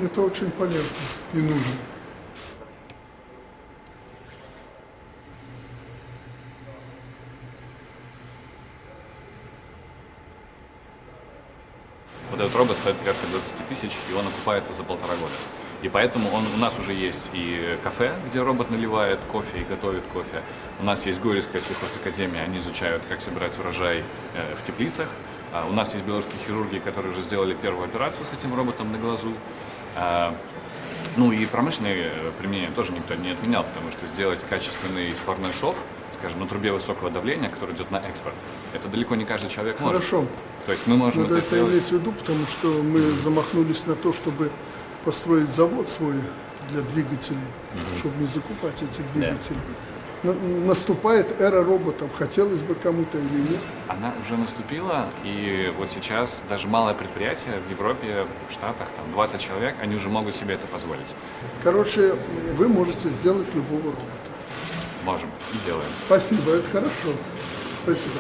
Это очень полезно и нужно. Вот этот робот стоит порядка 20 тысяч, и он окупается за 1,5 года. И поэтому у нас уже есть и кафе, где робот наливает кофе и готовит кофе. У нас есть Гойрская сельхозакадемия, они изучают, как собирать урожай в теплицах. У нас есть белорусские хирурги, которые уже сделали первую операцию с этим роботом на глазу. Ну и промышленное применение тоже никто не отменял, потому что сделать качественный сварной шов, скажем, на трубе высокого давления, который идет на экспорт, это далеко не каждый человек может. Хорошо. То есть мы можем Надо это это сделать. иметь в виду, потому что мы замахнулись на то, чтобы построить завод свой для двигателей, чтобы не закупать эти двигатели. Наступает эра роботов. Хотелось бы кому-то или нет? Она уже наступила, и вот сейчас даже малое предприятие в Европе, в Штатах, там 20 человек, они уже могут себе это позволить. Короче, вы можете сделать любого робота. Можем и делаем. Спасибо, это хорошо. Спасибо.